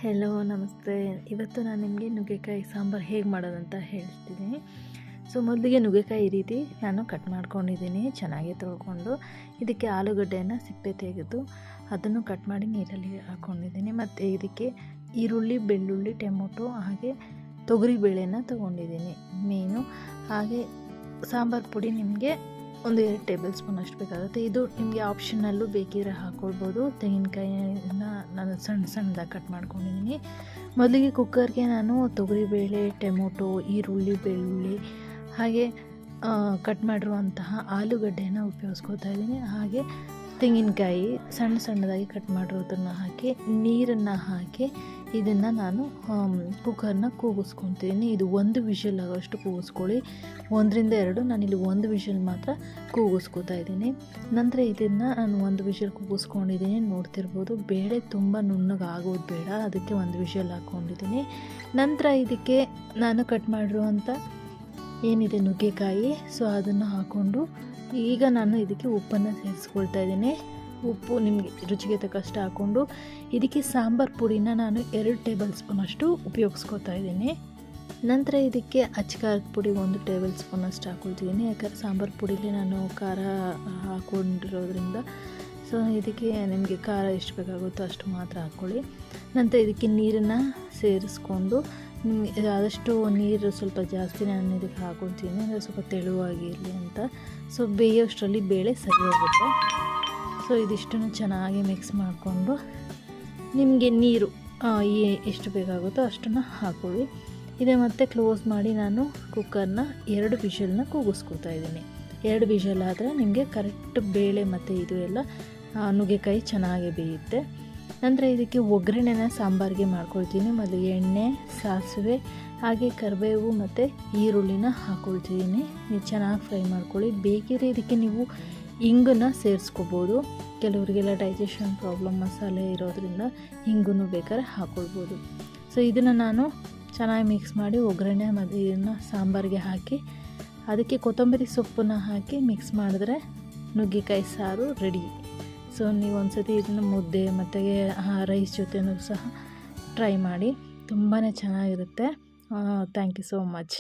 Hello ನಮಸ್ತೆ. ಇವತ್ತು ನಾನು ನಿಮಗೆ ನುಗ್ಗೆಕಾಯಿ ಸಾಂಬಾರು ಹೇಗೆ ಮಾಡೋದಂತ ಹೇಳ್ತಿದ್ದೀನಿ. ಮೊದಲಿಗೆ ನುಗ್ಗೆಕಾಯಿ ಈ ರೀತಿ ನಾನು ಕಟ್ ಮಾಡ್ಕೊಂಡಿದ್ದೀನಿ, ಚೆನ್ನಾಗಿ ತೊಳ್ಕೊಂಡು. ಇದಕ್ಕೆ ಆಲೂಗಡ್ಡೆಯನ್ನು ಸಿಪ್ಪೆ ತೆಗೆದು ಅದನ್ನು ಕಟ್ ಮಾಡಿ ನೀರಲ್ಲಿ ಹಾಕ್ಕೊಂಡಿದ್ದೀನಿ. ಮತ್ತು ಇದಕ್ಕೆ ಈರುಳ್ಳಿ, ಬೆಳ್ಳುಳ್ಳಿ, ಟೊಮೊಟೊ ಹಾಗೆ ತೊಗರಿಬೇಳೆನ ತೊಗೊಂಡಿದ್ದೀನಿ ಮೇನು. ಹಾಗೆ ಸಾಂಬಾರು ಪುಡಿ ನಿಮಗೆ 1-2 ಟೇಬಲ್ ಸ್ಪೂನ್ ಅಷ್ಟು ಬೇಕಾಗುತ್ತೆ. ಇದು ನಿಮಗೆ ಆಪ್ಷನಲ್ಲು, ಬೇಕಿದ್ರೆ ಹಾಕ್ಕೊಳ್ಬೋದು. ತೆಂಗಿನಕಾಯಿನ ನಾನು ಸಣ್ಣದಾಗಿ ಕಟ್ ಮಾಡ್ಕೊಂಡಿದ್ದೀನಿ. ಮೊದಲಿಗೆ ಕುಕ್ಕರ್ಗೆ ನಾನು ತೊಗರಿಬೇಳೆ, ಟೊಮೊಟೊ, ಈರುಳ್ಳಿ, ಬೆಳ್ಳುಳ್ಳಿ ಹಾಗೆ ಕಟ್ ಮಾಡಿರುವಂತಹ ಆಲೂಗಡ್ಡೆನ ಉಪಯೋಗಿಸ್ಕೊತಾ ಇದ್ದೀನಿ. ಹಾಗೆ ತೆಂಗಿನಕಾಯಿ ಸಣ್ಣದಾಗಿ ಕಟ್ ಮಾಡಿರೋದನ್ನು ಹಾಕಿ, ನೀರನ್ನು ಹಾಕಿ ಇದನ್ನು ನಾನು ಕುಕ್ಕರ್ನ ಕೂಗಿಸ್ಕೊತೀನಿ. ಇದು 1 ವಿಷಲ್ ಆಗೋಷ್ಟು ಕೂಗಿಸ್ಕೊಳ್ಳಿ. 1-2 ನಾನಿಲ್ಲಿ 1 ವಿಷಲ್ ಮಾತ್ರ ಕೂಗಿಸ್ಕೊತಾ ಇದ್ದೀನಿ. ನಂತರ ಇದನ್ನು ನಾನು 1 ವಿಷಲ್ ಕೂಗಿಸ್ಕೊಂಡಿದ್ದೀನಿ. ನೋಡ್ತಿರ್ಬೋದು, ಬೇಳೆ ತುಂಬ ನುಣ್ಣಗಾಗೋದು ಬೇಡ, ಅದಕ್ಕೆ 1 ವಿಷಲ್ ಹಾಕ್ಕೊಂಡಿದ್ದೀನಿ. ನಂತರ ಇದಕ್ಕೆ ನಾನು ಕಟ್ ಮಾಡಿರುವಂಥ ಏನಿದೆ ನುಗ್ಗೆಕಾಯಿ, ಅದನ್ನು ಹಾಕ್ಕೊಂಡು ಈಗ ನಾನು ಇದಕ್ಕೆ ಉಪ್ಪನ್ನು ಸೇರಿಸ್ಕೊಳ್ತಾ ಇದ್ದೀನಿ. ಉಪ್ಪು ನಿಮಗೆ ರುಚಿಗೆ ತಕ್ಕಷ್ಟು ಹಾಕ್ಕೊಂಡು ಇದಕ್ಕೆ ಸಾಂಬಾರು ಪುಡಿನ ನಾನು 2 ಟೇಬಲ್ ಸ್ಪೂನ್ ಅಷ್ಟು ಉಪಯೋಗಿಸ್ಕೊತಾ ಇದ್ದೀನಿ. ನಂತರ ಇದಕ್ಕೆ ಖಾರದ ಪುಡಿ 1 ಟೇಬಲ್ ಸ್ಪೂನ್ ಅಷ್ಟು ಹಾಕ್ಕೊಳ್ತಿದ್ದೀನಿ. ಯಾಕಂದರೆ ಸಾಂಬಾರು ಪುಡಿಲಿ ನಾನು ಖಾರ ಹಾಕ್ಕೊಂಡಿರೋದ್ರಿಂದ ಇದಕ್ಕೆ ನಿಮಗೆ ಖಾರ ಎಷ್ಟು ಬೇಕಾಗುತ್ತೋ ಅಷ್ಟು ಮಾತ್ರ ಹಾಕ್ಕೊಳ್ಳಿ. ನಂತರ ಇದಕ್ಕೆ ನೀರನ್ನು ಸೇರಿಸ್ಕೊಂಡು ಆದಷ್ಟು ನೀರು ಸ್ವಲ್ಪ ಜಾಸ್ತಿ ನಾನು ಇದಕ್ಕೆ ಹಾಕ್ಕೊಳ್ತೀನಿ, ಅಂದರೆ ಸ್ವಲ್ಪ ತೆಳುವಾಗಿರಲಿ ಅಂತ. ಬೇಯೋಷ್ಟರಲ್ಲಿ ಬೇಳೆ ಸರಿ ಹೋಗುತ್ತೆ. ಇದಿಷ್ಟನ್ನು ಚೆನ್ನಾಗಿ ಮಿಕ್ಸ್ ಮಾಡಿಕೊಂಡು ನಿಮಗೆ ನೀರು ಎಷ್ಟು ಬೇಕಾಗುತ್ತೋ ಅಷ್ಟನ್ನು ಹಾಕ್ಕೊಳ್ಳಿ. ಇದೇ ಮತ್ತೆ ಕ್ಲೋಸ್ ಮಾಡಿ ನಾನು ಕುಕ್ಕರ್ನ 2 ವಿಷಲ್ನ ಕೂಗಿಸ್ಕೊತಾ ಇದ್ದೀನಿ. 2 ವಿಷಲ್ ಆದರೆ ನಿಮಗೆ ಕರೆಕ್ಟ್ ಬೇಳೆ ಮತ್ತು ಇದು ಎಲ್ಲ ನುಗ್ಗೆಕಾಯಿ ಚೆನ್ನಾಗಿ ಬೇಯುತ್ತೆ. ನಂತರ ಇದಕ್ಕೆ ಒಗ್ಗರಣೆನ ಸಾಂಬಾರಿಗೆ ಮಾಡ್ಕೊಳ್ತೀನಿ. ಮೊದಲು ಎಣ್ಣೆ, ಸಾಸಿವೆ ಹಾಗೆ ಕರಿಬೇವು ಮತ್ತು ಈರುಳ್ಳಿನ ಹಾಕ್ಕೊಳ್ತಿದ್ದೀನಿ. ನೀವು ಚೆನ್ನಾಗಿ ಫ್ರೈ ಮಾಡ್ಕೊಳ್ಳಿ. ಬೇಕಿದ್ರೆ ಇದಕ್ಕೆ ನೀವು ಇಂಗನ್ನು ಸೇರಿಸ್ಕೋಬೋದು. ಕೆಲವರಿಗೆಲ್ಲ ಡೈಜೆಷನ್ ಪ್ರಾಬ್ಲಮ್ ಮಸಾಲೆ ಇರೋದ್ರಿಂದ ಇಂಗನ್ನು ಬೇಕಾದ್ರೆ ಹಾಕ್ಕೊಳ್ಬೋದು. ಇದನ್ನು ನಾನು ಚೆನ್ನಾಗಿ ಮಿಕ್ಸ್ ಮಾಡಿ ಒಗ್ಗರಣೆ ಮತ್ತು ಇದನ್ನು ಸಾಂಬಾರಿಗೆ ಹಾಕಿ ಅದಕ್ಕೆ ಕೊತ್ತಂಬರಿ ಸೊಪ್ಪನ್ನು ಹಾಕಿ ಮಿಕ್ಸ್ ಮಾಡಿದ್ರೆ ನುಗ್ಗೆಕಾಯಿ ಸಾರು ರೆಡಿ. ನೀವು ಒಂದ್ಸತಿ ಇದನ್ನು ಮುದ್ದೆ ಮತ್ತು ರೈಸ್ ಜೊತೆನೂ ಸಹ ಟ್ರೈ ಮಾಡಿ, ತುಂಬಾ ಚೆನ್ನಾಗಿರುತ್ತೆ. Thank you so much.